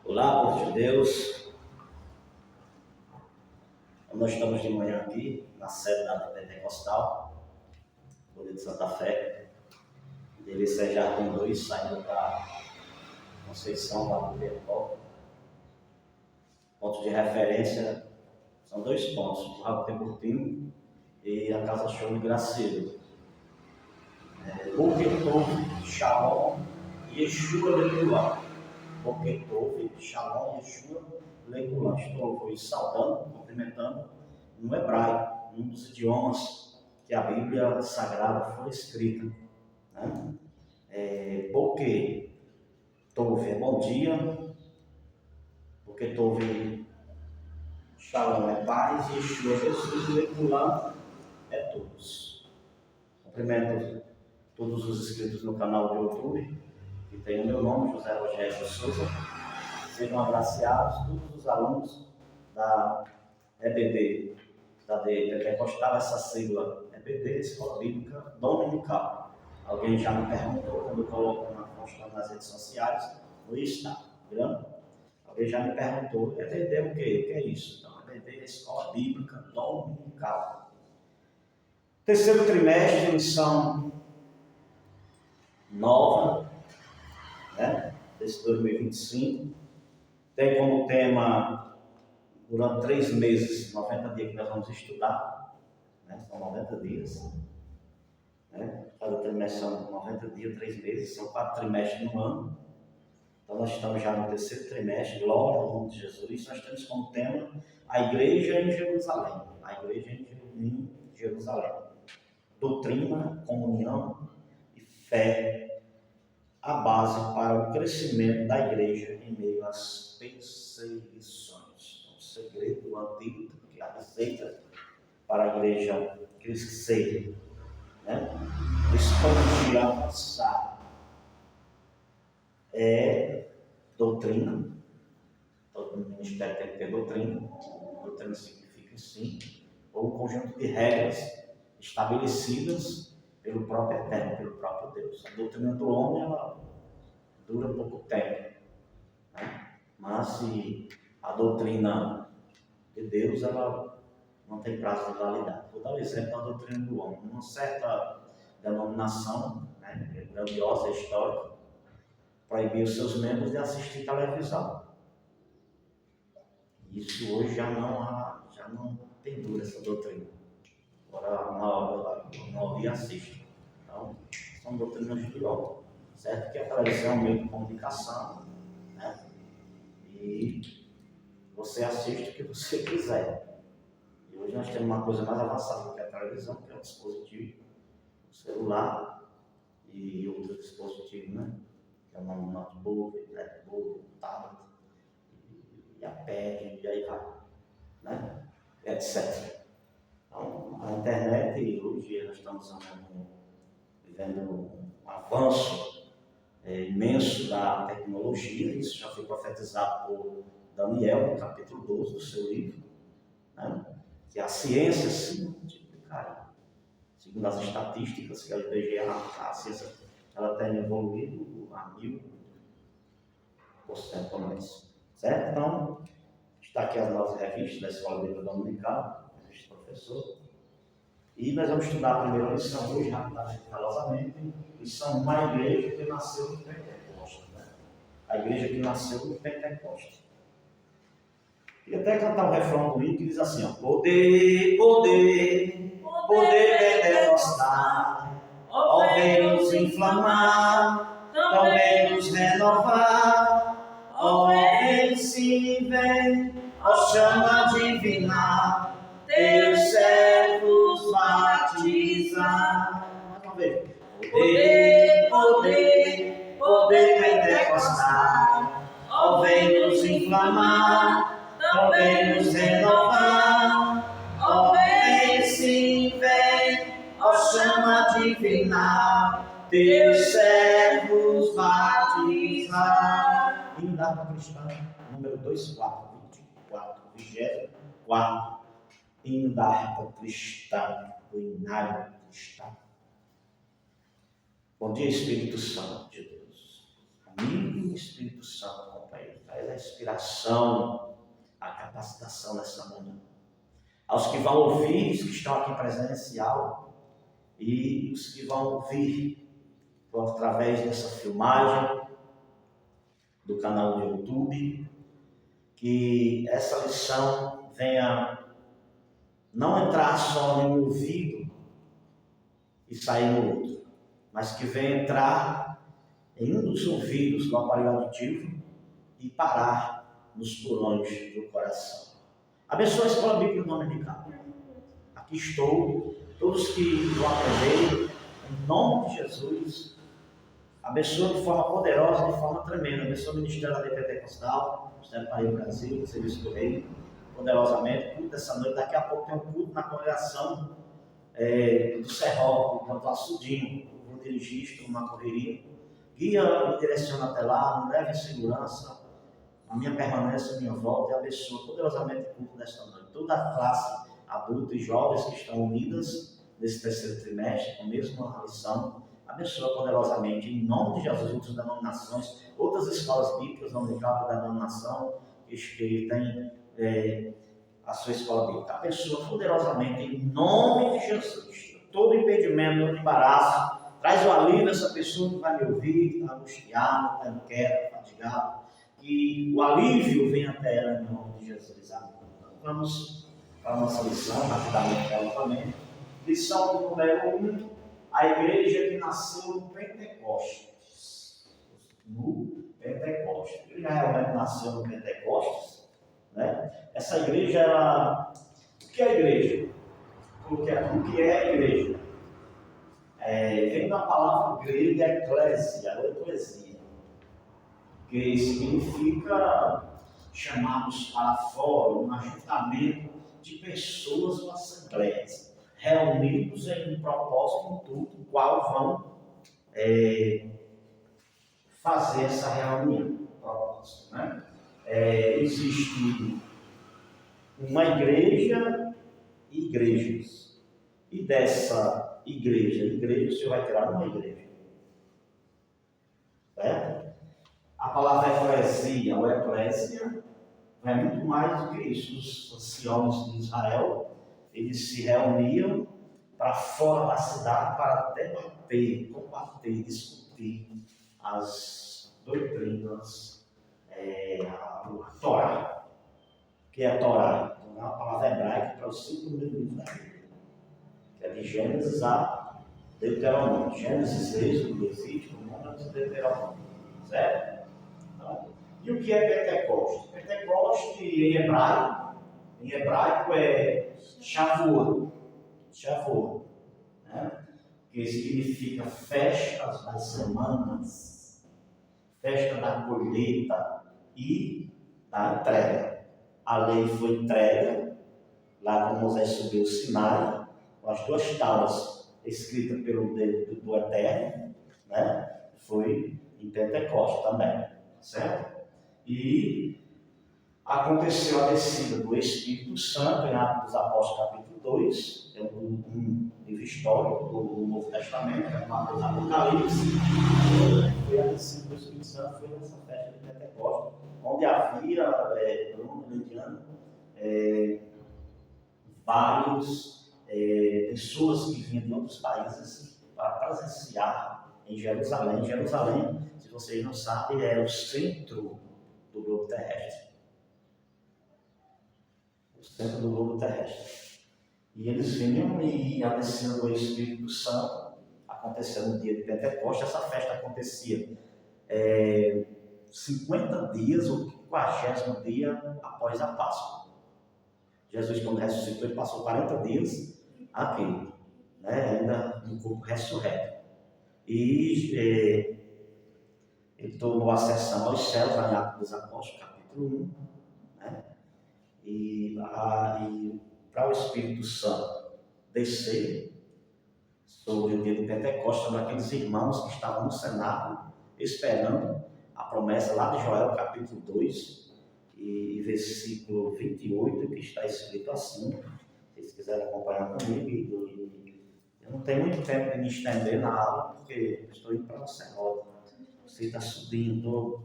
Olá, povo de Deus. Nós estamos de manhã aqui na sede da Pentecostal, Poder de Santa Fé, Delícia Jardim 2, saindo da Conceição, da Piedade. Ponto de referência são dois pontos: o Lago Temportino e a Casa Show de Graceiro. Boquetov, Shalom e Yeshua Leculá. Boquetov, Shalom, Yeshua Leculá. Estou saudando, cumprimentando no hebraico, um dos idiomas que a Bíblia Sagrada foi escrita. Boquetov é bom dia, Boquetov, Shalom é paz, e Yeshua é Jesus, Leculá é todos. Cumprimento todos os inscritos no canal de YouTube, que tem o meu nome, José Rogério Souza. Sejam agraciados todos os alunos da EBD, da Pentecostal, essa sigla EBD, Escola Bíblica Dominical. Alguém já me perguntou, quando eu coloco nas redes sociais, no Instagram, alguém já me perguntou, EBD o quê? O que é isso? Então, EBD é Escola Bíblica Dominical. Terceiro trimestre, lição nova, desse 2025, tem como tema, durante 3 meses, 90 dias que nós vamos estudar, são 90 dias, cada trimestre são 90 dias, 3 meses, são 4 trimestres no ano. Então nós estamos já no terceiro trimestre, glória ao nome de Jesus. Nós temos como tema a igreja em Jerusalém, a igreja em Jerusalém, doutrina, comunhão e fé, a base para o crescimento da igreja em meio às perseguições. O segredo, o antídoto, que é a receita para a igreja crescer, expandir, avançar, é doutrina. Todo ministério tem que ter doutrina. Doutrina significa ensino, ou um conjunto de regras estabelecidas pelo próprio Eterno, pelo próprio Deus. A doutrina do homem, ela dura pouco tempo, mas se a doutrina de Deus, ela não tem prazo de validade. Vou dar o exemplo da doutrina do homem. Uma certa denominação, grandiosa, histórica, proibia os seus membros de assistir televisão. Isso hoje já não tem dura essa doutrina. Agora, uma hora assiste. Então, são doutrinas de homem. Certo que a televisão é um meio de comunicação, e você assiste o que você quiser. E hoje nós temos uma coisa mais avançada do que a televisão, que é o dispositivo, o celular e outros dispositivos, que é o notebook, netbook, tablet, e a pad, e aí vai, etc. Então, a internet, hoje nós estamos vivendo um avanço imenso da tecnologia. Isso já foi profetizado por Daniel, no capítulo 12 do seu livro, que a ciência se multiplicará. Segundo as estatísticas que a IBGE, a ciência ela tem evoluído a 1000% a mais. Certo? Então, está aqui as nossas revistas da Escola Bíblica Dominical, revista professor. E nós vamos estudar a primeira lição hoje, rapidamente, velozmente. Lição uma igreja que nasceu no Pentecoste. A igreja que nasceu no Pentecoste. E até cantar um refrão bonito que diz assim: poder, poder, poder pentecostal, ó vem nos inflamar, também nos renovar, ó vem sim, vem, ó chama divina, teus servos batizar. Vamos ver. Poder, poder, poder pentecostal, ó vem nos inflamar, também nos renovar, ó vem sim, vem, ó chama divina, teus servos batizar. Hino da harpa cristã, número 2424, 24. Hino da harpa cristã, do hinário cristão. Bom dia, Espírito Santo de Deus. Amigo Espírito Santo, companheiro, traz a a inspiração, a capacitação nessa manhã. Aos que vão ouvir, os que estão aqui presencial e os que vão ouvir através dessa filmagem do canal do YouTube, que essa lição venha não entrar só em um ouvido e sair no outro, mas que venha entrar em um dos ouvidos do aparelho auditivo e parar nos porões do coração. Abençoa a Escola Bíblica Dominical. Aqui estou, todos que vão aprender, em nome de Jesus, abençoa de forma poderosa, de forma tremenda. Abençoa o Ministério da Pentecostal, o Ministério Pai do Brasil, o Serviço do Reino, poderosamente. Culto dessa noite, daqui a pouco tem um culto na congregação do Serrol, do Açudinho. Vou dirigir, estou numa correria. Guia, me direciona até lá, me leve em segurança. A minha permanência, a minha volta, e abençoa poderosamente o culto desta noite. Toda a classe adulta e jovens que estão unidas nesse terceiro trimestre, com a mesma lição, abençoa poderosamente, em nome de Jesus, outras denominações, outras escolas bíblicas dominicais da denominação, que tem a sua escola bíblica. Abençoa poderosamente, em nome de Jesus. Todo impedimento, todo embaraço, traz o alívio a essa pessoa que vai me ouvir, está angustiado, está inquieto, fatigado. Que o alívio venha até ela em nome de Jesus. Amém. Então, vamos para a nossa lição, rapidamente, novamente. Lição número 1, a igreja que nasceu no Pentecostes. No Pentecostes. A igreja realmente nasceu no Pentecostes, né? Essa igreja, o que é a igreja? O que é a igreja? Vem da palavra grega eclésia, ou eclesia, que significa chamados para fora, um ajuntamento de pessoas ou assembleias, reunidos em um propósito, um culto, qual vão fazer essa reunião, propósito, né? Existe uma igreja e igrejas, e dessa igreja, o Senhor vai tirar uma igreja, certo? A palavra eclesia ou eclésia é muito mais do que isso. Os anciãos de Israel, eles se reuniam para fora da cidade para debater, combater, discutir as doutrinas, a Torá. O que é a Torá? É uma palavra hebraica para os 5 livros da Bíblia, que é de Gênesis a Deuteronômio. Gênesis, Êxodo, Levítico, Números e Deuteronômio. Certo? Então, e o que é Pentecoste? Pentecoste em hebraico é Shavuot, né? Que significa festas das semanas, festa da colheita e da entrega. A lei foi entregue lá quando Moisés subiu o Sinai, com as 2 tábuas escritas pelo dedo do Eterno, né? Foi em Pentecostes também, certo? E aconteceu a descida do Espírito Santo em Atos dos Apóstolos capítulo 2, é um livro histórico do Novo Testamento, é Mateus Apocalipse. Foi a descida do Espírito Santo, foi nessa festa de Pentecostes, onde havia, várias pessoas que vinham de outros países para presenciar em Jerusalém. Jerusalém, se vocês não sabem, é o centro do globo terrestre. O centro do globo terrestre. E eles vinham e a descida do Espírito Santo aconteceu no dia de Pentecostes. Essa festa acontecia 50 dias, o 50º dia após a Páscoa. Jesus, quando ressuscitou, ele passou 40 dias aqui, né, ainda no corpo ressurreto. E ele tomou a ascensão aos céus, lá em Atos dos Apóstolos, capítulo 1, né? E para o Espírito Santo descer sobre o dia de Pentecostes, sobre aqueles irmãos que estavam no cenáculo, esperando a promessa lá de Joel, capítulo 2, e versículo 28, que está escrito assim, se vocês quiserem acompanhar comigo. Eu não tenho muito tempo de me estender na aula, porque estou indo para o Serrol. Você está subindo,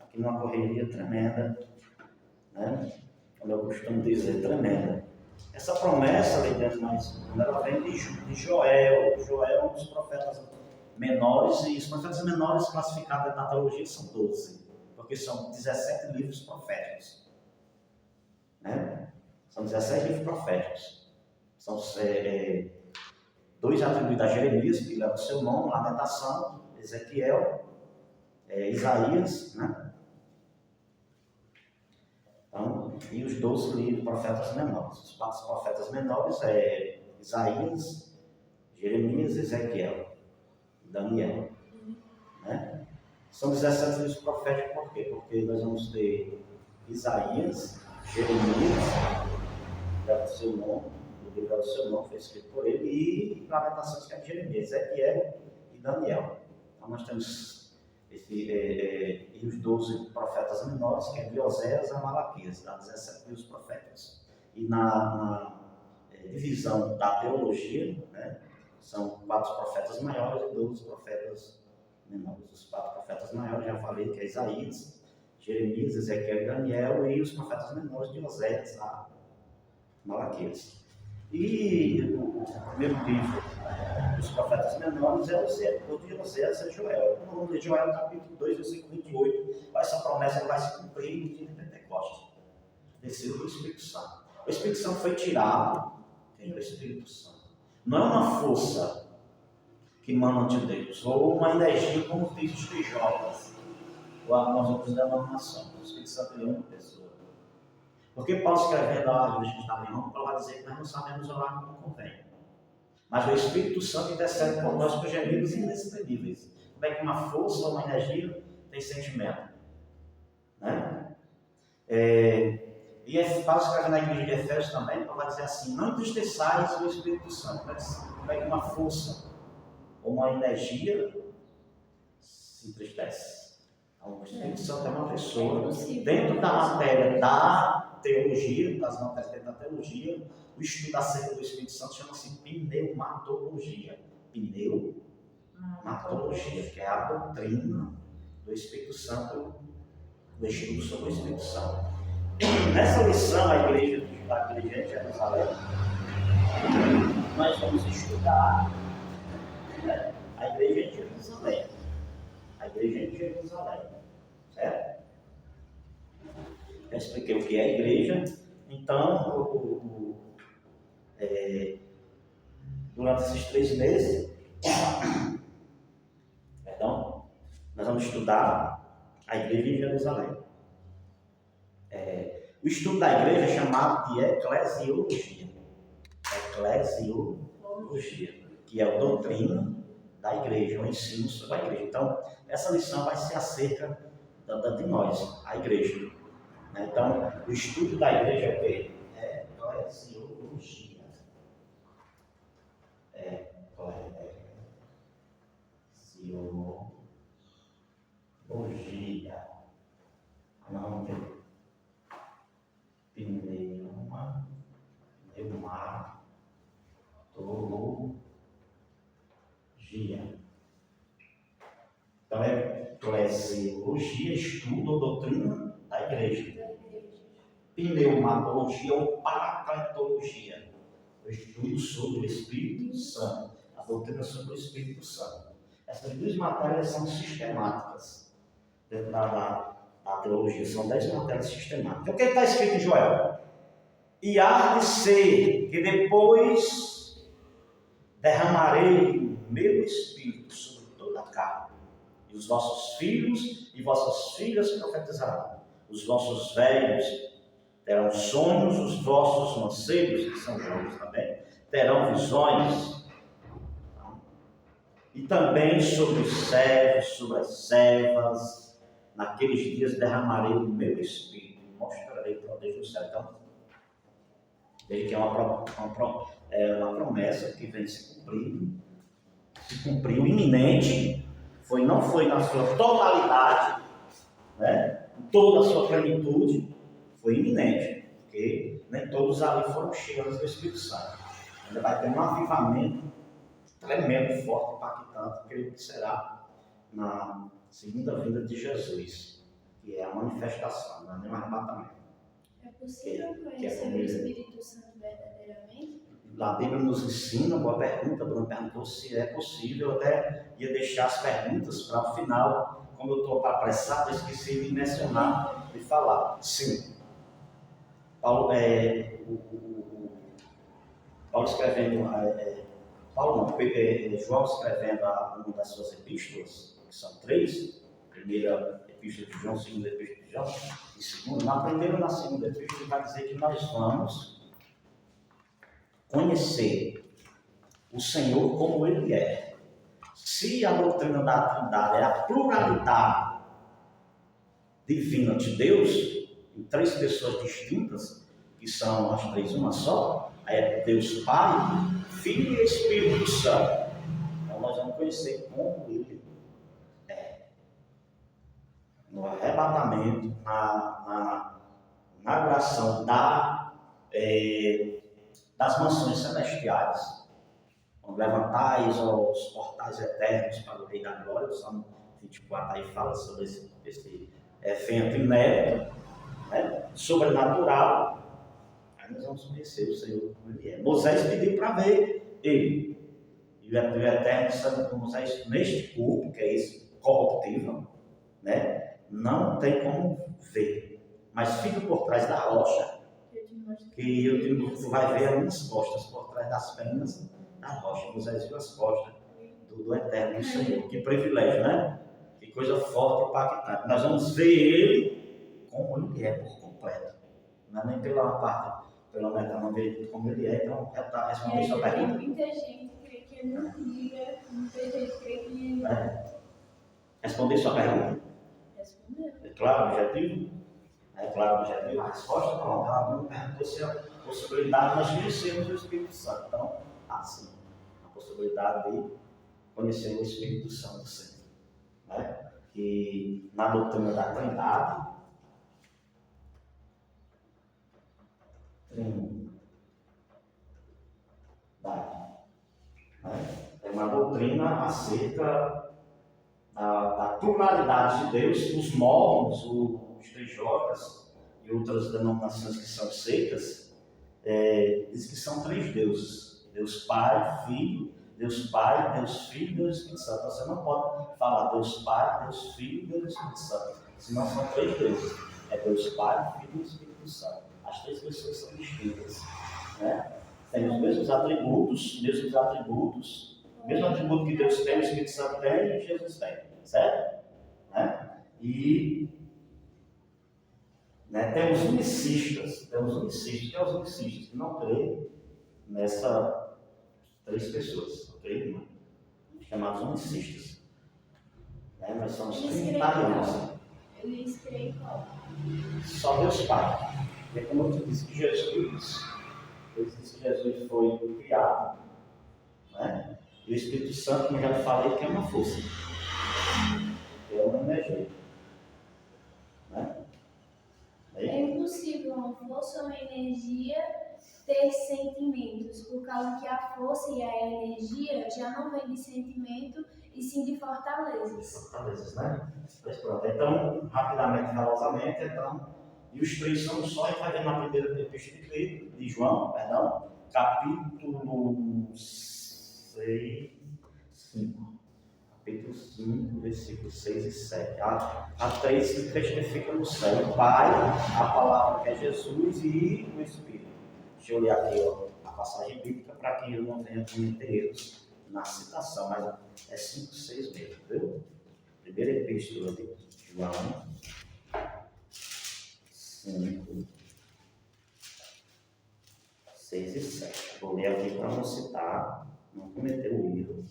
aqui e numa correria tremenda, né? Como eu costumo dizer, tremenda. Essa promessa, ela vem de Joel. Joel é um dos profetas menores, e os profetas menores classificados na teologia são 12, porque são 17 livros proféticos. Né? São 17 livros proféticos. São dois atribuídos a Jeremias, que leva o seu nome, Lamentação, Ezequiel, Isaías, né? Então, e os 12 livros profetas menores. Os 4 profetas menores Isaías, Jeremias, Ezequiel e Daniel. Né? São 17 livros proféticos, por quê? Porque nós vamos ter Isaías, Jeremias, que é o seu nome, o livro é o seu nome, foi escrito por ele, e Lamentações, que é de Jeremias, Ezequiel e Daniel. Então nós temos e os 12 profetas menores, que é de Oséias a Malaquias, dá 17 livros proféticos. E na divisão da teologia, né, são 4 profetas maiores e 12 profetas menores. Os 4 profetas maiores, já falei, que é Isaías, Jeremias, Ezequiel e Daniel, e os profetas menores de Oséias a Malaquias. E o primeiro livro dos profetas menores é Oséias, o de Oséias é Joel. No nome de Joel, capítulo 2, versículo 28, essa promessa vai se cumprir no dia de Pentecostes. Desceu do Espírito Santo. O Espírito Santo foi tirado, tem o Espírito Santo. Não é uma força que manda de Deus, ou uma energia como diz os tijolos, ou nós outros denominações. O Espírito Santo é uma pessoa. Porque Paulo escrevendo a igreja que estava em Roma, Paulo vai dizer que nós não sabemos orar como convém. Mas o Espírito Santo intercede por nós com gemidos inexprimíveis. Como é que uma força ou uma energia tem sentimento? Né? E Paulo escrevendo na igreja de Efésios também, Paulo vai dizer assim: não entristeçais o Espírito Santo. Como é que uma força ou uma energia se entristece? Então, o Espírito Santo é uma pessoa dentro da matéria da teologia, das matérias dentro da teologia. O estudo acerca do Espírito Santo chama-se pneumatologia. Pneumatologia, que é a doutrina do Espírito Santo, o estudo sobre o Espírito Santo. Nessa lição, a igreja de Jerusalém, nós vamos estudar, né, a igreja de Jerusalém. A igreja de Jerusalém, certo? Já expliquei o que é a igreja. Então, durante esses 3 meses, nós vamos estudar a igreja de Jerusalém. O estudo da igreja é chamado de eclesiologia. Eclesiologia, que é a doutrina da igreja, o ensino sobre a igreja. Então, essa lição vai ser acerca de nós, a igreja. Então, o estudo da igreja é o quê? Eclesiologia. Eclesiologia. Não tem. Pneumatologia. Então, eclesiologia, estudo ou doutrina da igreja. Pneumatologia ou paracletologia, o estudo sobre o Espírito Santo, a doutrina sobre o Espírito Santo. Essas 2 matérias são sistemáticas dentro da teologia, são 10 matérias sistemáticas. O que está escrito em Joel? E há de ser que depois derramarei o meu Espírito sobre toda a carne, e os vossos filhos e vossas filhas profetizarão, os vossos velhos terão sonhos, os vossos mancebos, que são jovens também, terão visões. E também sobre os servos, sobre as servas, naqueles dias derramarei o meu Espírito, mostrarei prodígio do céu. Então, veja que é uma promessa que vem se cumpriu iminente, não foi na sua totalidade, né, em toda a sua plenitude, foi iminente, porque nem todos ali foram cheios do Espírito Santo. Ainda vai ter um avivamento tremendo, forte, impactante, creio que será na segunda vinda de Jesus, que é a manifestação, não é nem um arrebatamento. É possível conhecer o Espírito Santo verdadeiramente? A Bíblia nos ensina, boa pergunta, Bruno perguntou se é possível. Eu até ia deixar as perguntas para o final. Como eu estou apressado, eu esqueci de mencionar, de falar. Sim. Paulo escrevendo, João escrevendo uma das suas epístolas, que são 3, a primeira epístola de João, a segunda epístola de João, e segunda, na primeira e na segunda epístola, ele vai dizer que nós vamos conhecer o Senhor como Ele é. Se a doutrina da Trindade é a pluralidade divina de Deus, em 3 pessoas distintas, que são as 3 uma só, é Deus Pai, Filho e Espírito Santo. Então nós vamos conhecer como Ele é. No arrebatamento, na inauguração das mansões celestiais, quando levantais os portais eternos para o Rei da Glória, o Salmo 24 aí fala sobre esse evento inédito, né, sobrenatural. Aí nós vamos conhecer o Senhor como Ele é. Moisés pediu para ver Ele. E o Eterno Santo de Moisés, neste corpo, que é esse corruptível, né, não tem como ver. Mas fica por trás da rocha, que tu vai ver as minhas costas por trás das penas da rocha. Moisés viu as costas do Eterno, do Senhor. Que privilégio, né? Que coisa forte, impactante. Nós vamos ver Ele como Ele é, por completo. Não é nem pela parte, pela metade, ver como Ele é. Então, já está respondendo sua pergunta. Muita gente crê que Ele não liga, muita gente crê que Ele Responder sua pergunta? Respondeu. É claro, objetivo? É claro, objetivo. A resposta, não. Ela perguntou se a possibilidade de nós conhecermos o Espírito Santo. Então, assim, a possibilidade de conhecer o Espírito Santo sempre. Né? Que na doutrina da Trindade, é uma doutrina acerca da pluralidade de Deus. Os mormons, os TJs e outras denominações que são seitas, diz que são 3 deuses: Deus Pai, Filho, Deus Pai, Deus Filho e Deus Espírito Santo. Você não pode falar Deus Pai, Deus Filho e Deus Espírito Santo, senão são 3 deuses. É Deus Pai, Filho e Espírito Santo. As 3 pessoas são distintas, né? Tem os mesmos atributos, o mesmo atributo que Deus tem, o Espírito Santo tem e Jesus tem, certo? Né? E temos unicistas, que é os unicistas, que não creem nessa 3 pessoas, ok? Chamados unicistas. Nós somos trinitarianos. Eles creem qual? Só Deus Pai. E como eu te disse que Jesus foi criado, né? E o Espírito Santo, como eu já falei, que é uma força, é uma energia. Né? É impossível uma força ou uma energia ter sentimentos, por causa que a força e a energia já não vem de sentimento e sim de fortalezas. Fortalezas, né? Pois pronto. Então, rapidamente, velozmente, e os 3 são só, a gente vai ver na primeira epístola de João, capítulo 6, 5. Capítulo 5, versículos 6 e 7. A 3 se testifica no céu: o Pai, a palavra que é Jesus e o Espírito. Deixa eu olhar aqui a passagem bíblica para que eu não venha cometer erros na citação, mas é 5, 6 mesmo, viu? Primeira epístola de João 5, 6 e 7. Vou ler aqui para não citar, não cometer o erro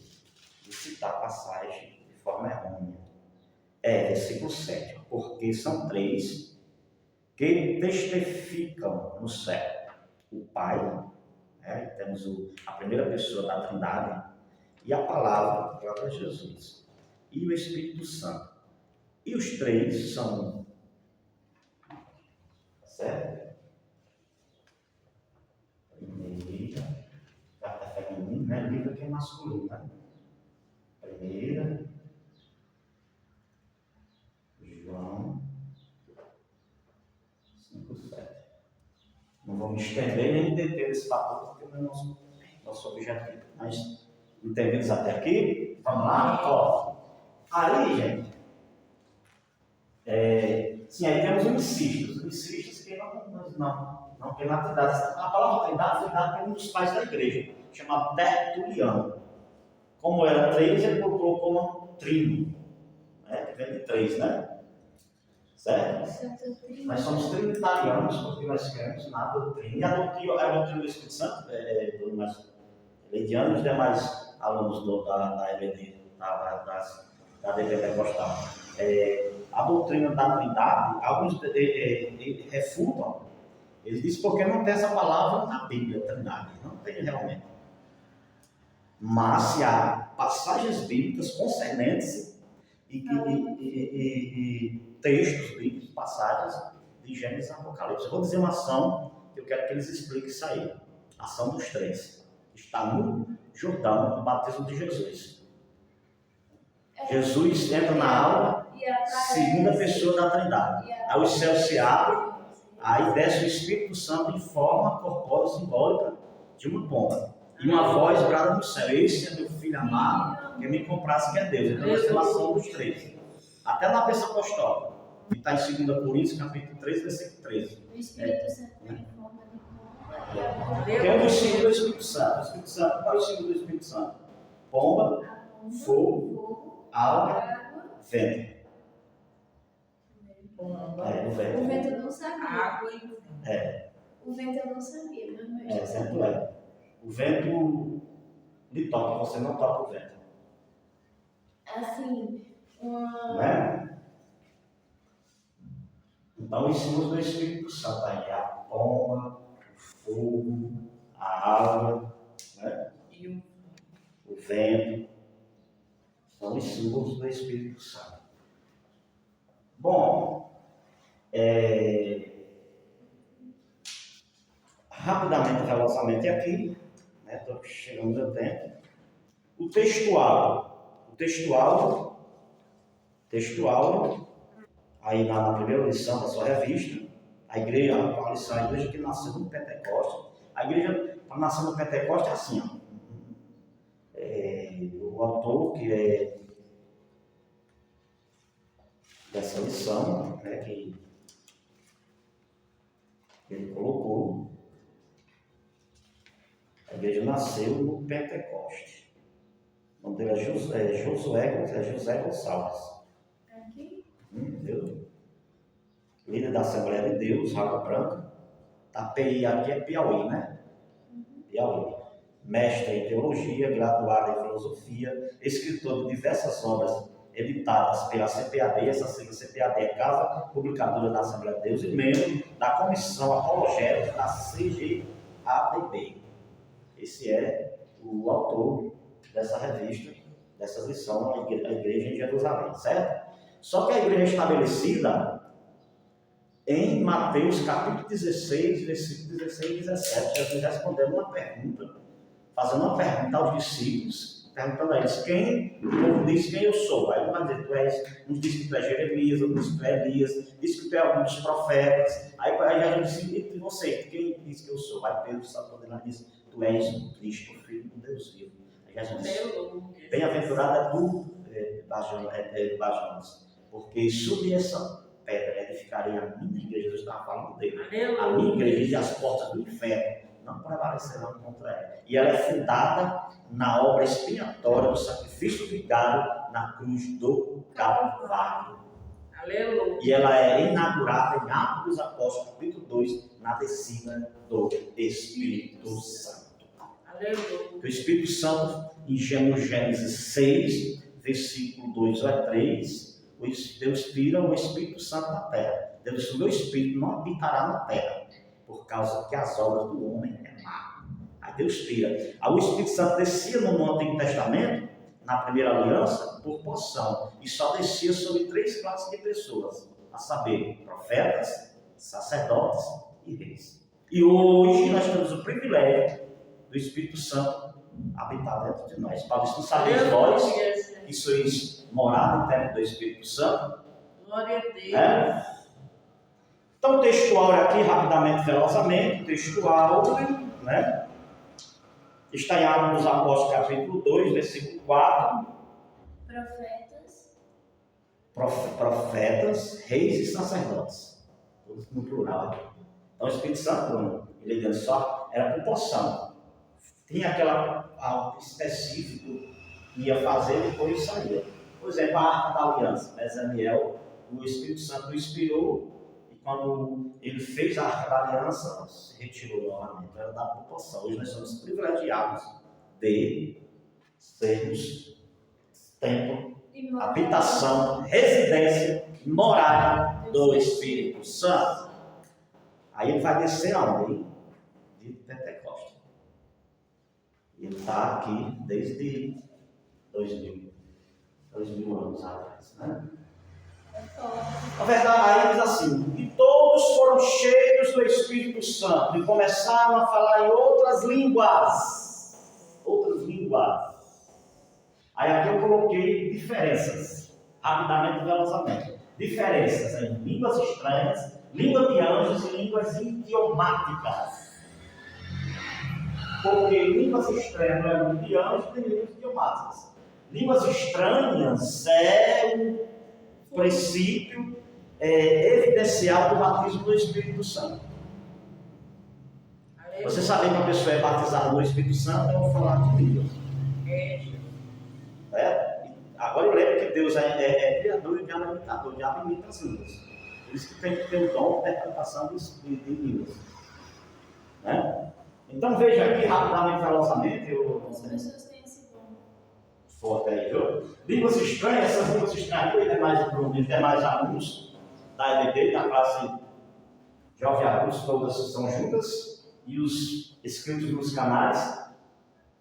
de citar a passagem de forma errônea. Versículo 7. Porque são 3 que testificam no céu: o Pai, temos a primeira pessoa da Trindade, e a palavra, o próprio Jesus, e o Espírito Santo. E os 3 são um. Certo? Primeira, carta feminina, né? Livro que é masculino, né? Primeira, João Não vou me estender nem deter esse papo, porque não é nosso objetivo. Mas, entendidos até aqui? Vamos lá? Ó. Aí, gente, sim, aí temos os incistos. Os incistos que não tem na Trindade. A palavra Trindade foi dada por um dos pais da igreja, chamado Tertuliano. Como era 3, ele colocou como trino. Vem de 3, né? Certo? Nós somos trinitarianos, porque nós queremos na doutrina. E a doutrina do Espírito Santo, dos mais leidianos e demais alunos da EBD, da DB Pentecostal. A doutrina da Trindade, alguns refutam. Eles dizem porque não tem essa palavra na Bíblia, Trindade. Não tem realmente. Mas se há passagens bíblicas concernentes e textos bíblicos, passagens de Gênesis e Apocalipse. Eu vou dizer uma ação que eu quero que eles expliquem isso aí. A ação dos 3. Está no Jordão, no batismo de Jesus. Jesus entra na água, segunda pessoa da Trindade. Aí os céus se abrem, aí desce o Espírito Santo em forma corpórea simbólica de uma pomba. E uma voz brada no céu: esse é meu filho amado, que me comprasse, que é Deus. Então, essa é a ação dos 3. Até na bênção apostólica, que está em 2 Coríntios, capítulo 3, versículo 13. O Espírito Santo em forma de pomba. Que é o símbolo do Espírito Santo. O Espírito Santo, qual é o símbolo do Espírito Santo? Pomba, fogo, água, vento. O vento. O vento eu não sabia. Água e o vento. O vento eu não sabia, mas eu já Vento sabia. O vento lhe toca, você não toca o vento. Assim, Não é? Então, os símbolos do Espírito Santo aí, a pomba, o fogo, a água, né? E O vento, são os símbolos do Espírito Santo. Bom, rapidamente, velozmente aqui, estou chegando no meu tempo. O textual, aí na primeira lição da sua revista, a igreja que nasceu no Pentecostes. A igreja, para nascer no Pentecostes, é assim, ó. O autor, que é dessa lição, que ele colocou, a igreja nasceu no Pentecostes. O nome dele é José Gonçalves. aqui. Líder da Assembleia de Deus, Água Branca. A PI aqui é Piauí, né? Piauí. Mestre em teologia, graduado em filosofia, escritor de diversas obras editadas pela CPAD. Essa sigla CPAD é Casa Publicadora da Assembleia de Deus e membro da Comissão Apologética da CGADB. Esse é o autor dessa revista, dessa lição, a Igreja em Jerusalém, certo? Só que a igreja é estabelecida em Mateus capítulo 16, versículo 16 e 17. Jesus respondendo uma pergunta, fazendo uma pergunta aos discípulos, perguntando a eles: quem o povo diz quem eu sou? Aí ele vai dizer: tu és, uns dizem que tu és Jeremias, outros dizem que tu és Elias, diz que tu és algum dos profetas. Aí Jesus disse: e você, quem diz que eu sou? Aí Pedro está respondendo e diz: tu és o Cristo, o Filho de Deus vivo. Aí Jesus disse: bem-aventurada tu, Bajonas, porque sobre essa pedra edificarei a minha igreja. Jesus estava falando dele. A minha igreja, e as portas do inferno não prevalecerão contra ela. E ela é fundada na obra expiatória do sacrifício vigário na cruz do Calvário. Aleluia. E ela é inaugurada em Atos dos Apóstolos, capítulo 2, na descida do Espírito Santo. Aleluia. O Espírito Santo, em Gênesis 6, versículo 2 a 3, Deus tira o Espírito Santo da terra. Deus disse: o meu Espírito não habitará na terra, por causa que as obras do homem é má. Aí Deus tira. Aí o Espírito Santo descia no Antigo Testamento, na primeira aliança, por porção, e só descia sobre 3 classes de pessoas, a saber, profetas, sacerdotes e reis. E hoje nós temos o privilégio do Espírito Santo habitar dentro de nós. Paulo disse: não sabeis vós que sois morada interna do Espírito Santo? Glória a Deus. Então, textual aqui, rapidamente, velozmente, textual, né? Está em Atos dos Apóstolos, capítulo 2, versículo 4. Profetas, reis e sacerdotes. Todos no plural aqui. Então, o Espírito Santo, ele dizendo só, era por porção. Tinha algo específico que ia fazer e depois saía. Por exemplo, a Arca da Aliança, Bezaniel, o Espírito Santo o inspirou. Quando ele fez a Arca da Aliança, se retirou novamente. Era da proporção. Hoje nós somos privilegiados de sermos templo, habitação, residência, morada do Espírito Santo. Aí ele vai descer aonde? De Pentecostes. E ele está aqui desde 2000 anos atrás, né? Na verdade, aí diz assim: e todos foram cheios do Espírito Santo e começaram a falar em outras línguas. Aí aqui eu coloquei diferenças, rapidamente e velozmente. Diferenças em línguas estranhas, língua de anjos e línguas idiomáticas. Porque línguas estranhas não é língua de anjos nem línguas idiomáticas. Línguas estranhas é o princípio evidencial do batismo do Espírito Santo. Você sabe que uma pessoa é batizada no Espírito Santo, eu vou falar de línguas. Agora eu lembro que Deus é criador e o diabo é imitador, o diabo imita as línguas. Por isso que tem que ter o dom de interpretação de línguas. Né? Então veja aqui, rapidamente, velozmente, as pessoas têm esse dom. Forte aí, viu? Línguas estranhas, essas línguas estranhas, os demais alunos da EBD, da classe Jovem Adultos, todas estão juntas, e os inscritos nos canais,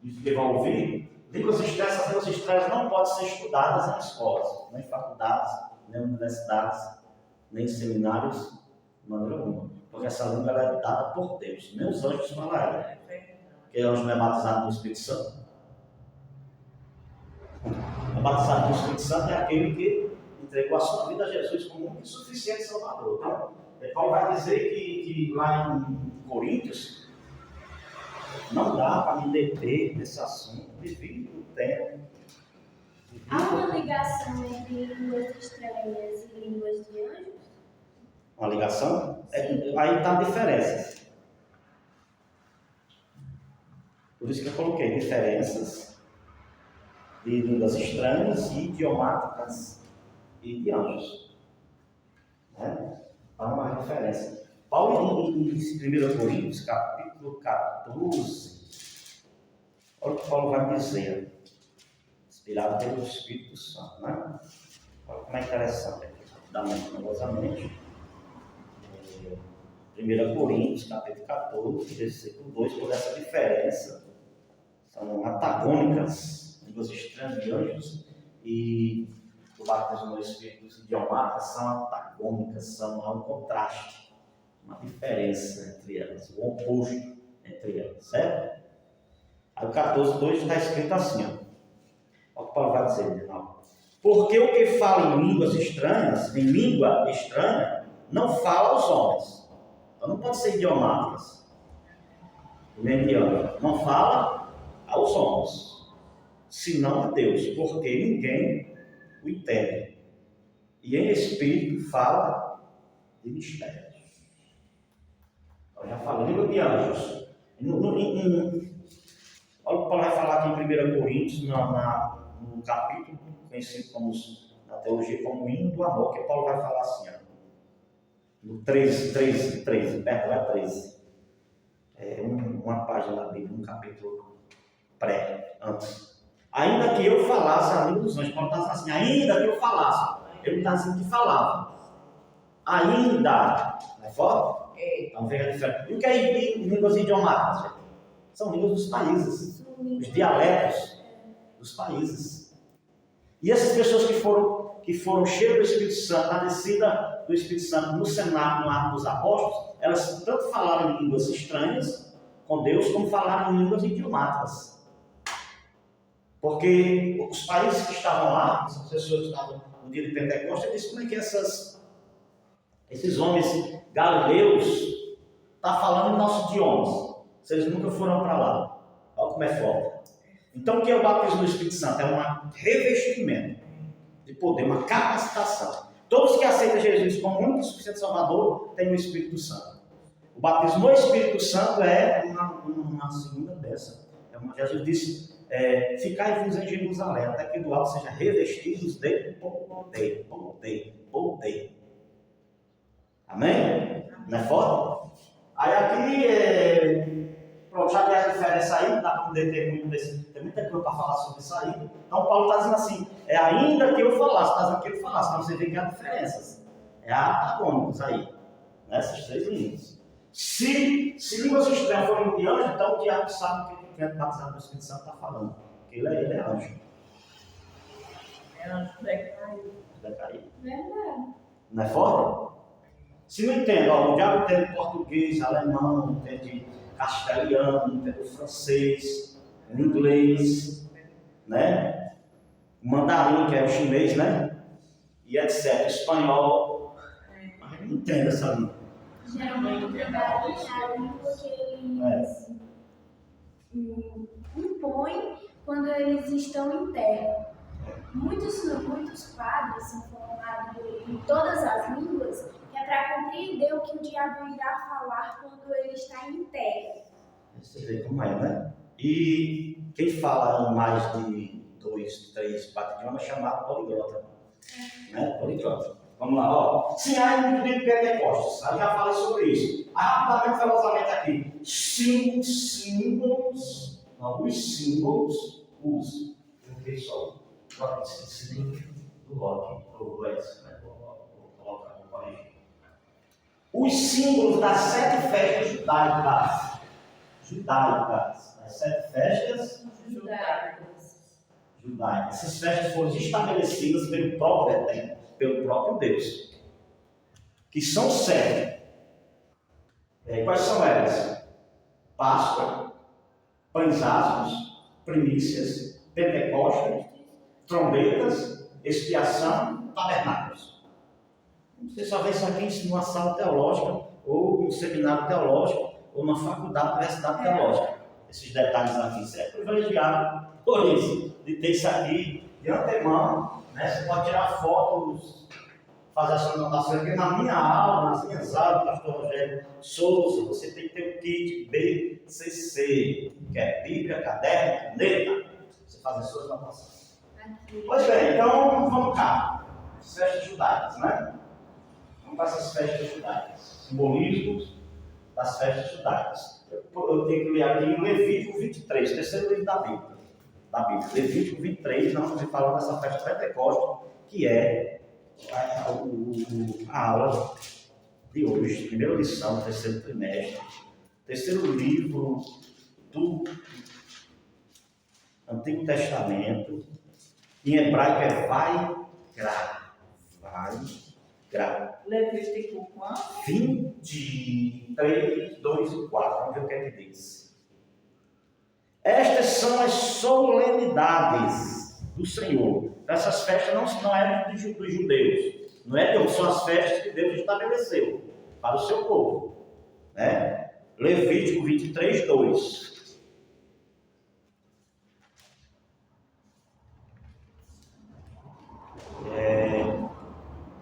e os que vão ouvir. Essas línguas estranhas não podem ser estudadas em escolas, nem em faculdades, nem em universidades, nem em seminários, de maneira alguma. Porque essa língua é dada por Deus, nem os anjos falam ela. Porque o anjo não é batizado no Espírito Santo. O batizado no Espírito Santo é aquele que entregou a sua vida a Jesus como um insuficiente Salvador. Então, Paulo vai dizer que lá em Coríntios, não dá para me deter nesse assunto devido ao tempo. Há uma ligação entre línguas estranhas e línguas de anjos? Uma ligação? Aí está a diferença. Por isso que eu coloquei diferenças de línguas estranhas e idiomáticas e de anjos. Né? Há uma diferença. Paulo, em 1 Coríntios, capítulo 14, olha o que Paulo vai dizer, inspirado pelo Espírito Santo. Né? Olha como é interessante aqui, rapidamente, nervosamente. 1 Coríntios, capítulo 14, versículo 2, por essa diferença, são antagônicas, línguas estranhas de anjos e o batismo no Espírito idiomáticas são antagônicas, há um contraste. Uma diferença entre elas, um oposto entre elas, certo? Aí o 14:2 está escrito assim, ó. Olha o que Paulo vai dizer, irmão. Porque o que fala em línguas estranhas, em língua estranha, não fala aos homens. Então não pode ser idiomáticas, nem de anjo. Não fala aos homens, senão a Deus, porque ninguém o entende. E em espírito fala de mistério. Eu já falei, língua de anjos. Olha o que Paulo vai falar aqui em 1 Coríntios, no capítulo conhecido como, na teologia como o hino do amor, que Paulo vai falar assim, ó, no 13, perto da 13. Uma página da Bíblia, um capítulo antes. Ainda que eu falasse a língua dos anjos, Paulo está dizendo assim, ainda que eu falasse. Ele está dizendo que falava. Ainda. Não é forte? Então veja a diferença. E o que é línguas idiomáticas? São línguas dos países, os dialetos dos países. E essas pessoas que foram cheias do Espírito Santo, na descida do Espírito Santo no cenário, no ato dos apóstolos, elas tanto falaram em línguas estranhas com Deus, como falaram em línguas idiomáticas. Porque os países que estavam lá, essas pessoas que estavam no dia de Pentecostes, eles disseram como é que essas Esses homens galileus estão falando em nosso idioma. Vocês nunca foram para lá. Olha como é forte. Então, o que é o batismo do Espírito Santo? É um revestimento de poder, uma capacitação. Todos que aceitam Jesus como único e suficiente Salvador têm o Espírito Santo. O batismo no Espírito Santo é uma segunda dessa. Jesus disse, ficai-vos em Jerusalém, até que do alto seja revestidos de poder. Amém? Não é forte? Aí aqui, pronto, já tem a diferença aí, não dá para poder ter muito desse, tem muita coisa para falar sobre isso aí. Então Paulo está dizendo assim, ainda que eu falasse, está dizendo que ele falasse, então você vê que há diferenças. É antagônicos aí, nessas três línguas. Se línguas estranhas forem de anjo, então o diabo sabe o que o crente batizado do Espírito Santo está falando. Porque ele é anjo. É anjo decaído. Verdade. Não é forte? Se não entende, o diabo entende português, alemão, entende castelhano, entende francês, inglês, né? Mandarim, que é o chinês, né? E etc. Espanhol. Mas não entende essa língua. Geralmente é a língua que eles impõem quando eles estão em terra. Muitos padres são formados em todas as línguas, que é para compreender o que o diabo irá falar quando ele está em terra. Você vê como é, né? E quem fala em mais de 2, 3, 4 idiomas é chamado poliglota. Né? Poliglota. Vamos lá, ó. Sim, há um de Pentecostes. Aí já falei sobre isso. Rapidamente, velozmente aqui. Os símbolos, eu fiquei só. Símbolo do rock, do West, né? Vou colocar no corrigir. Os símbolos das 7 festas judaicas. As 7 festas judaicas. Essas festas foram estabelecidas pelo próprio Eterno, pelo próprio Deus. Que são 7. Quais são elas? Páscoa, pães asmos, primícias, Pentecostes, trombetas, expiação, tabernáculos. Você só vê isso aqui numa sala teológica, ou num seminário teológico, ou numa faculdade, universidade teológica. Esses detalhes aqui, você é privilegiado por isso, de ter isso aqui de antemão, né? Você pode tirar fotos, fazer essa anotação aqui na minha aula, nas minhas aulas, pastor Rogério Souza, você tem que ter o kit BCC, que é Bíblia, caderno, caneta, você faz as suas anotações. Pois bem, então vamos cá. As festas judaicas, né? Vamos para essas festas judaicas. Simbolismos das festas judaicas. Eu tenho que ler aqui Levítico 23, terceiro livro da Bíblia. Levítico 23, nós vamos falar dessa festa Pentecostes, que é a aula de hoje, primeira lição, terceiro trimestre, terceiro livro do Antigo Testamento. Em hebraico é Vai-gra. Levítico quanto? 23, 2 e 4. Vamos ver o que é que diz. Estas são as solenidades do Senhor. Essas festas não eram dos judeus. Não é Deus, são as festas que Deus estabeleceu para o seu povo. Né? Levítico 23, 2.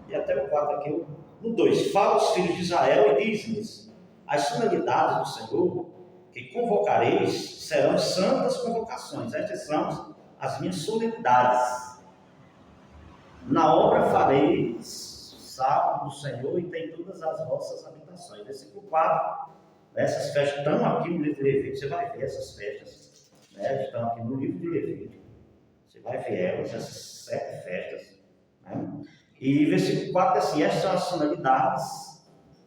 E até o 4 aqui, no 2, fala aos filhos de Israel e diz-lhes: as solenidades do Senhor que convocareis serão santas convocações. Estas são as minhas solenidades. Na obra fareis sábado do Senhor e tem todas as vossas habitações. Versículo 4, essas festas estão aqui no livro de Levítico, você vai ver essas festas, né? Estão aqui no livro de Levítico. Você vai ver elas, essas 7 festas. Né? E versículo 4 é assim: estas são as solenidades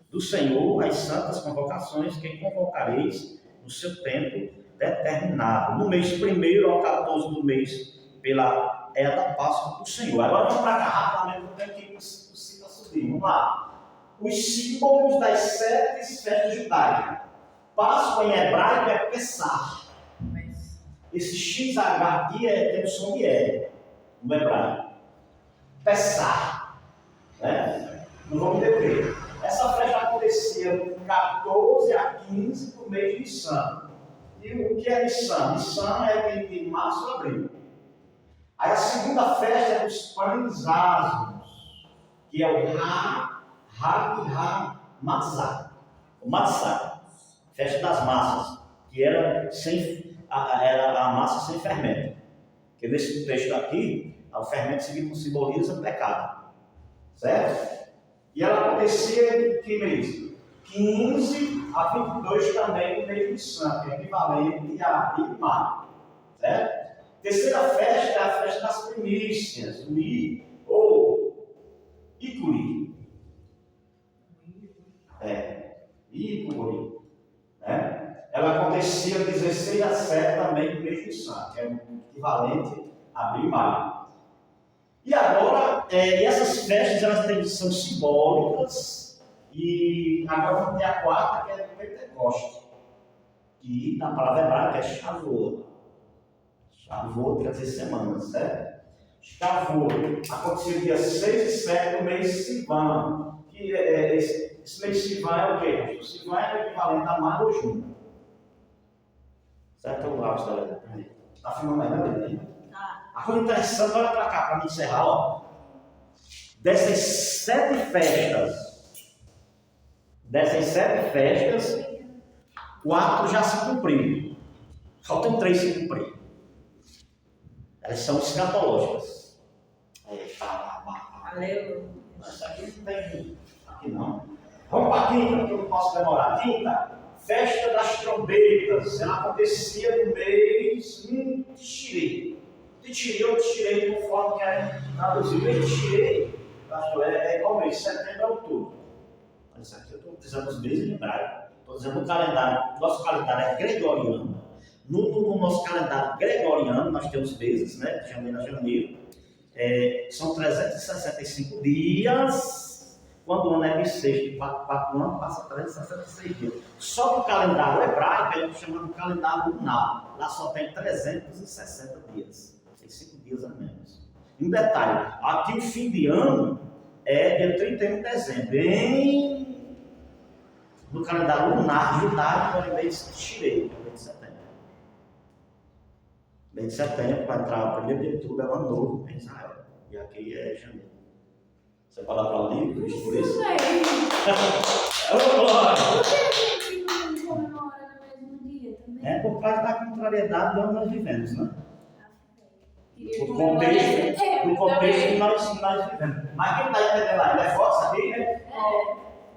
do Senhor, as santas convocações que convocareis no seu tempo determinado. No mês 1º ao 14 do mês, pela era da Páscoa do Senhor. Agora vamos para cá rapidamente, porque aqui o ciclo subir. Vamos lá. Os símbolos das 7 festas judaicas. Páscoa em hebraico é Pessah. Esse XH aqui tem o som de E no hebraico. Pessah. Né? Não vamos deter. 14 a 15 do mês de Nissan. E o que é Nissan? Nissan é de março a abril. Aí a segunda festa é dos pães asmos, que é o Matzah. O Matzah, festa das massas, que era a massa sem fermento. Porque nesse texto aqui, o fermento simboliza pecado. Certo? E ela acontecia em que mês? 15 a 22 também no mês de Nissan, que é equivalente a abril e maio. Certo? Terceira festa é a festa das primícias, o Icuri. Icuri. Né? Ela acontecia 16 a 7 também no mês de Nissan, que é o equivalente a abril e maio. E agora, essas festas são simbólicas, e agora vamos ter a quarta, que é o Pentecoste, que na palavra hebraica é Shavuot. Shavuot quer dizer semana, certo? Shavuot acontecia dia 6 e 7 do mês de Sivan, que esse mês de Sivan é o quê? O Sivan é o equivalente a maio ou junho. Certo? O áudio da letra. Está filmando ainda, né? A coisa interessante, olha para cá, para me encerrar, ó. Dessas 7 festas, 4 já se cumpriram. Faltam 3 se cumprir. Elas são escatológicas. Aleluia. Mas aqui não tem. Aqui não. Vamos para a quinta, porque eu não posso demorar. Quinta, festa das trombetas. Ela acontecia no mês de Tishrei. Tirei conforme querem traduzir. Mês de Tirei, pastor, é igual mês, setembro a outubro. Mas aqui eu estou dizendo os meses em hebraico. Estou dizendo o calendário. Nosso calendário é gregoriano. No nosso calendário gregoriano, nós temos meses, né? De janeiro a janeiro. São 365 dias. Quando o ano é bissexto, de 4 anos, passa 366 dias. Só que o calendário hebraico é chamado calendário lunar. Lá só tem 360 dias. 5 dias a menos. E um detalhe, aqui o fim de ano é dia 31 de dezembro. No calendário lunar judaico é mês de Tirei, mês de setembro. Mês de setembro vai entrar o primeiro de outubro, é o ano novo em Israel. E aqui é janeiro. Você fala para o livro, por isso? Por que a gente não comemora no mesmo dia também? É por causa da contrariedade de onde nós vivemos, né? Queria Do comemorar em contexto setembro que nós vivemos. Mas quem está entendendo aí, é forte, sabia, né?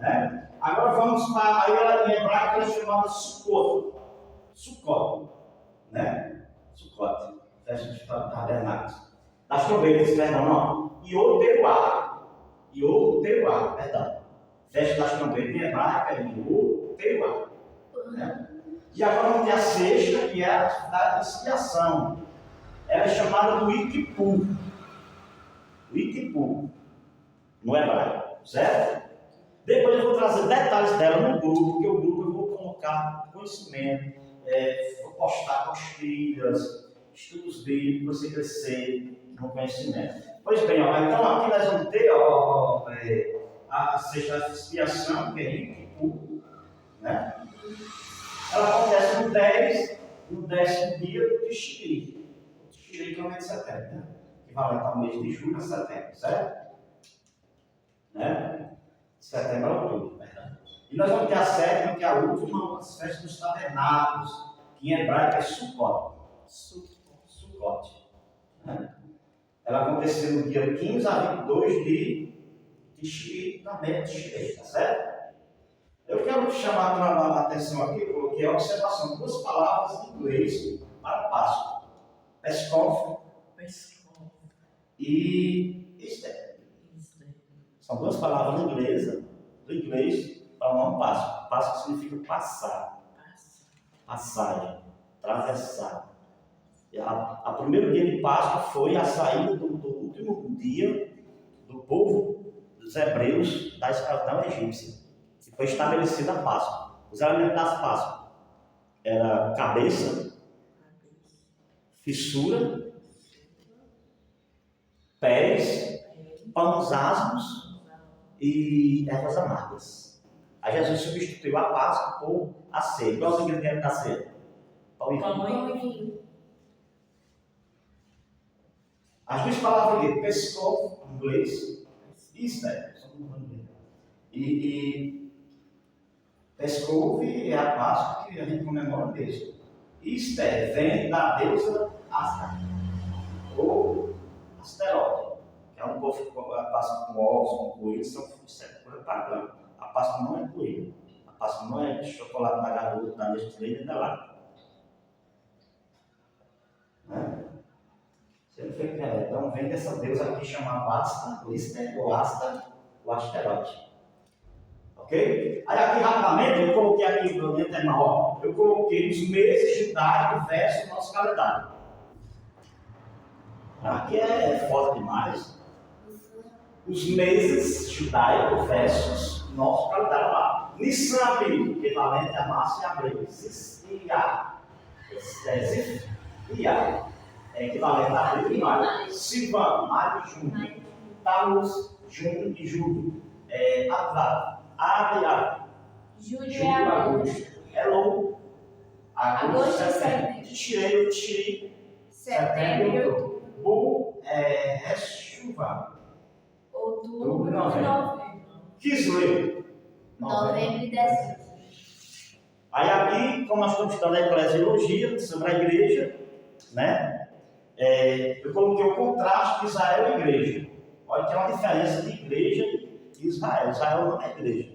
Né? Agora vamos para. Aí ela em hebraico ela é chamada Sukkot. Sukkot. Né? Sukkot. Festa dos tabernáculos. Das trombetas, perdão, não. Ioteruá, perdão. Festa das trombetas em hebraico é Ioteruá. Né? E agora vamos ter a sexta, que é a atividade de expiação. Ela é chamada do Ikipu. O Ikipu. No hebraico, certo? Depois eu vou trazer detalhes dela no grupo, porque o grupo eu vou colocar conhecimento, vou postar apostilias, estudos bíblicos, para você crescer no conhecimento. Pois bem, então aqui nós vamos ter a sexta expiação, que é Ikipu, né? Ela acontece no 10º dia do Tishrei. Tirei que é o mês de setembro, né? Equivalente ao mês de julho a setembro, certo? Né? Setembro a outubro, perdão. E nós vamos ter a sétima, que é a última, as festas dos tabernáculos, que em hebraico é Sukkot. Sukkot. Né? Ela aconteceu no dia 15 a 22 de Tishrei, também de Tishrei, tá certo? Eu quero chamar a atenção aqui, porque é a observação de 2 palavras em inglês para Páscoa. Pescof e Easter. São 2 palavras inglesas, do inglês para o nome Páscoa. Páscoa significa passar, passagem, atravessar. A primeiro dia de Páscoa foi a saída do último dia do povo dos hebreus da escravidão egípcia. E foi estabelecida a Páscoa. Os alimentos das Páscoas era cabeça, fissura, pés, pães asmos e ervas amargas. Aí Jesus substituiu a Páscoa por a ceia. Qual é os ingredientes da ceia? Pão e vinho. Pão e vinho. As duas palavras ali, pescou, em inglês, Easter. E pescou é a Páscoa que a gente comemora mesmo. Easter vem da deusa Astar, ou Asteroide, que é um povo que passa com ovos, com coelhos, são coisa pagã. A Páscoa não é coelho, a Páscoa não é chocolate da garoto, da Nestlé nem da lá. Né? Você não foi criado. Então vem dessa deusa aqui chamada Astar, ou Astar, ou Asteroide. Ok? Aí aqui rapidamente, eu coloquei aqui no meu tema, ó, eu coloquei os meses judaicos versus o nosso calendário. Aqui é forte demais. Os meses judaicos versus o nosso calendário lá. Nissan Abril, equivalente a março e abril. Ia é equivalente a abril e maio. Sivan, maio e junho. Tammuz, junho e julho. Adar. Julho Julho, é agosto. agosto. Elul, Agosto e setembro. Tishri, Setembro e outubro. Bu, Chuva. Outubro e Novembro. novembro. Kislev, Novembro e dezembro. Aí aqui, como nós estamos estudando a eclesiologia sobre a igreja, né? Eu coloquei o contraste de Israel e igreja. Olha que é uma diferença de igreja e Israel. Israel não é igreja,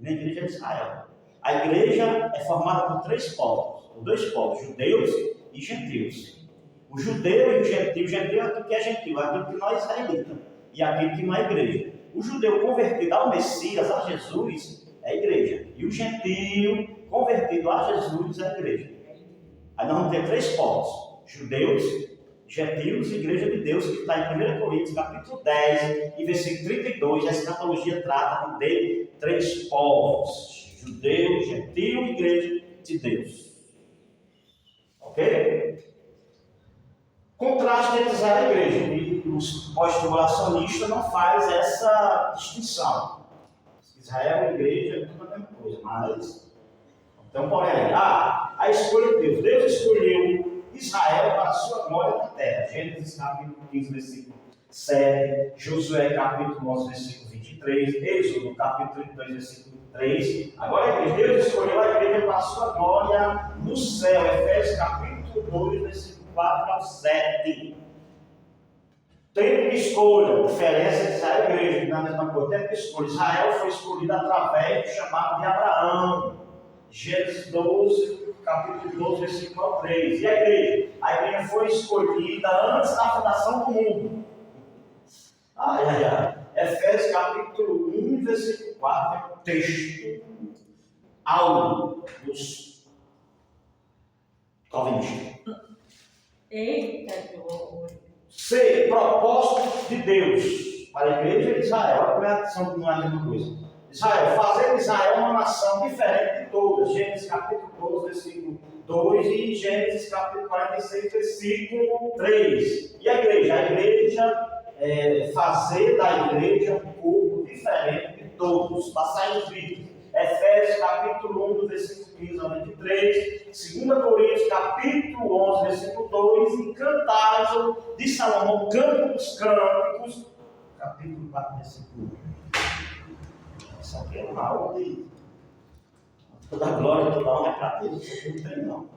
nem igreja é Israel. A igreja é formada por três povos, por dois povos, judeus e gentios. O judeu e o gentio é aquilo que é gentil, é aquilo que não é israelita, e aquilo que não é igreja. O judeu convertido ao Messias, a Jesus, é a igreja. E o gentio convertido a Jesus é a igreja. Aí nós vamos ter três povos, judeus, gentios e igreja de Deus, que está em 1 Coríntios, capítulo 10, e versículo 32, a escatologia trata de três povos, judeu, gentio e igreja de Deus. Ok? Contraste entre Israel e igreja, e os pós-tribulacionistas não faz essa distinção. Israel e igreja é tudo a mesma coisa, mas... Então, porém, a escolha de Deus. Deus escolheu Israel para a sua glória na terra. Gênesis capítulo 15, versículo 7, Josué capítulo 11, versículo 23, Êxodo capítulo 32, versículo 3. Agora a igreja, Deus escolheu a igreja para a sua glória no céu. Efésios capítulo 2, versículo 4 ao 7. Tempo de escolha, diferença de Israel e igreja, não é a mesma coisa. Tempo de escolha. Israel foi escolhido através do chamado de Abraão. Gênesis 12, capítulo 12, versículo 3. E a igreja? A igreja foi escolhida antes da fundação do mundo. Efésios capítulo 1, versículo 4, é o texto áureo dos calvinistas. Eita, que horror. Ser propósito de Deus para a igreja de Israel. Olha como é a atenção que não é a mesma coisa. Israel, fazer de Israel uma nação diferente de todas. Gênesis capítulo 12, versículo 2 e Gênesis capítulo 46, versículo 3. E a igreja? A igreja, fazer da igreja um corpo diferente de todos. Passar os vídeos. Efésios capítulo 1, do versículo 15 ao 23. 2 Coríntios capítulo 11, versículo 2. E Cantares de Salomão, Canto dos Cânticos, capítulo 4, versículo 1. Isso aqui é uma aula de toda a glória, toda a honra é para Deus, isso aqui não tem não.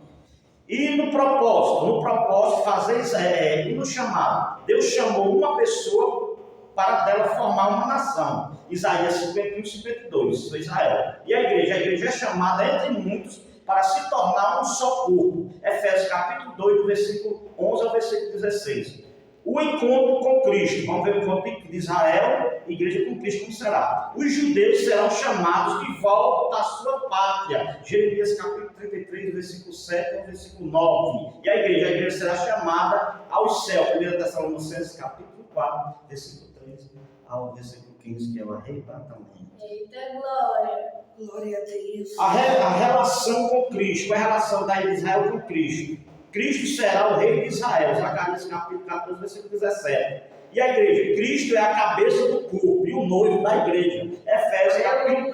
E no propósito, fazer, e no chamado, Deus chamou uma pessoa para dela formar uma nação. Isaías 51, 52, foi Israel. E a igreja é chamada entre muitos para se tornar um só corpo. Efésios capítulo 2, do versículo 11 ao versículo 16. O encontro com Cristo. Vamos ver o encontro de Israel e igreja com Cristo, como será? Os judeus serão chamados de volta à sua pátria. Jeremias capítulo 33, versículo 7 ao versículo 9. E a igreja será chamada ao céu. 1 Tessalonicenses capítulo 4, versículo 13 ao versículo 15, que é o arrebatamento. Eita glória! Glória a Deus. A relação com Cristo. Qual é a relação da Israel com Cristo? Cristo será o rei de Israel, Zacarias capítulo 14, versículo 17. E a igreja? Cristo é a cabeça do corpo e o noivo da igreja. Efésios capítulo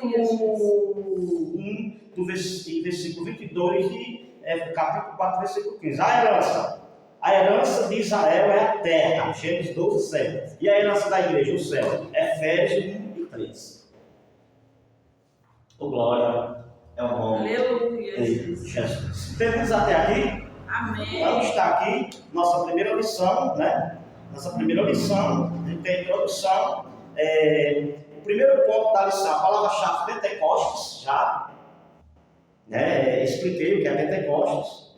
do versículo 22 e capítulo 4, versículo 15. A herança de Israel é a terra, Gênesis 12, 7. E a herança da igreja, o céu, Efésios 1 e 3. O glória é o nome de Jesus. Entendemos até aqui? Amém. Então está aqui nossa primeira lição, né? Nossa primeira lição, a gente tem a introdução. O primeiro ponto da lição, a palavra-chave Pentecostes, já. Expliquei o que é Pentecostes.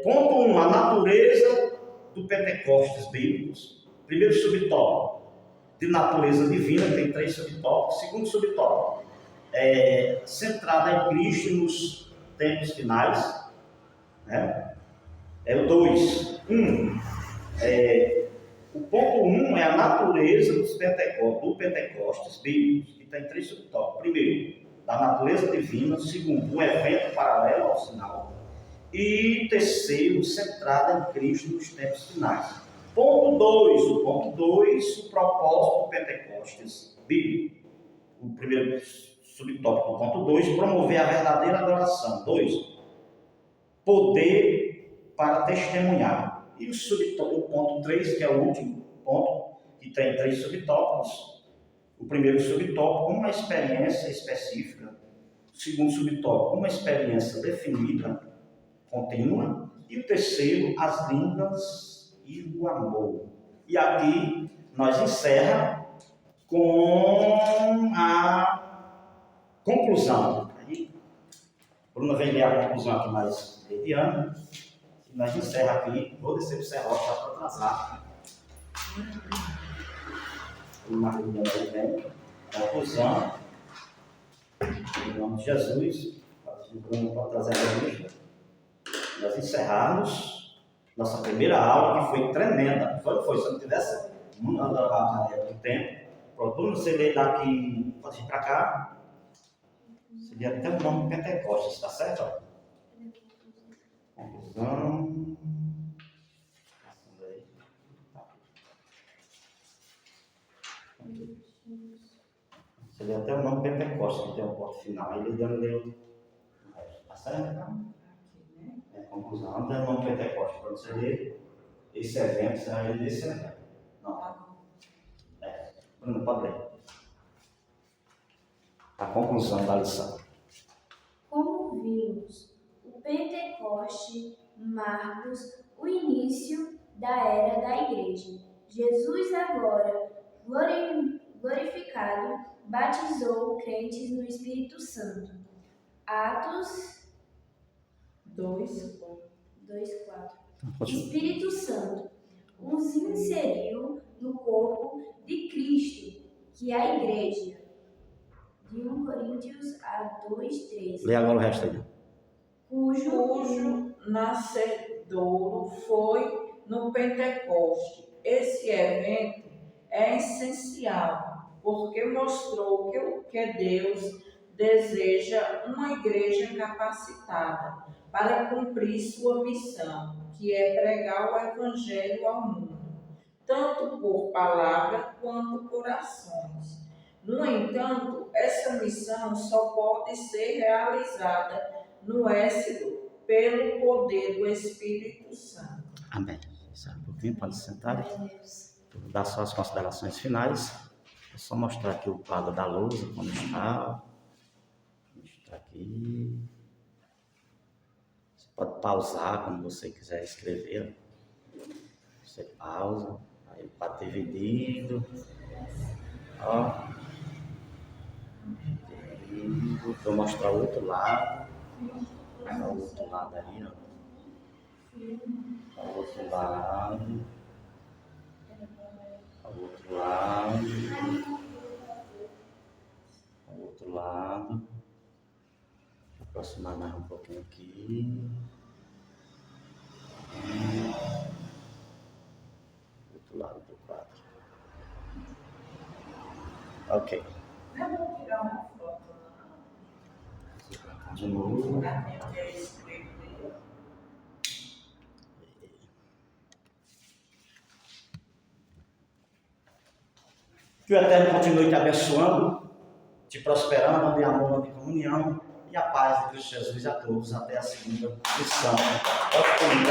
Ponto 1, a natureza do Pentecostes bíblicos. Primeiro subtópico, de natureza divina, tem 3 subtópicos. Segundo subtópico, centrada em Cristo nos tempos finais. O 2. O ponto 1 é a natureza do Pentecostes bíblicos, que tem 3 subtópicos. Primeiro, da natureza divina. Segundo, um evento paralelo ao sinal. E terceiro, centrada em Cristo nos tempos finais. Ponto 2, o propósito do Pentecostes bíblico. O primeiro subtópico do ponto 2, promover a verdadeira adoração. 2, poder para testemunhar. E o ponto 3, que é o último ponto, que tem 3 subtópicos. O primeiro subtópico, uma experiência específica. O segundo subtópico, uma experiência definida, contínua. E o terceiro, as línguas e o amor. E aqui nós encerra com a conclusão. Aí, Bruna vem ler a conclusão aqui mais mediana. E nós encerra aqui. Vou descer para o serrote já para atrasar. Uma reunião aí vem. Conclusão. Em nome de Jesus. Para trazer a lista. Nós encerrarmos nossa primeira aula, que foi tremenda. Foi? Se eu não tivesse muito tempo. Procura você ler daqui, pode vir para cá. Seria até o nome Pentecostes, está certo? Conclusão. Seria até o nome Pentecostes, que tem um ponto final. Ele deu. Está certo? Conclusão, não tem o nome Pentecostes. Quando você ler esse evento, você vai ler desse evento. Não. Bruno, pode ler. A conclusão da lição. Como vimos, o Pentecoste marca o início da era da igreja. Jesus, agora glorificado, batizou crentes no Espírito Santo. Atos 2:4. Espírito Santo os inseriu no corpo de Cristo, que é a igreja. De 1 Coríntios a 2:3. Lê agora o resto aí. Cujo nascedouro foi no Pentecoste. Esse evento é essencial, porque mostrou que Deus deseja uma igreja capacitada para cumprir sua missão, que é pregar o Evangelho ao mundo, tanto por palavra quanto por ações. No entanto, essa missão só pode ser realizada no êxito pelo poder do Espírito Santo. Amém. Só um pouquinho, pode sentar. Vou dar só as considerações finais. Vou só mostrar aqui o quadro da lousa, como está. Está aqui. Você pode pausar quando você quiser escrever. Você pausa. Aí ele pode ter dividido. Ó. Vou mostrar o outro lado. O outro lado aí, ó. O outro lado. O outro lado. O outro lado. Vou aproximar mais um pouquinho aqui. O outro lado do quadro. Ok. Eu vou tirar uma foto De novo. para quem quer escrever. Que o Eterno continue te abençoando, te prosperando em amor, em comunhão, e a paz de Cristo Jesus a todos até a segunda lição. Pode comigo,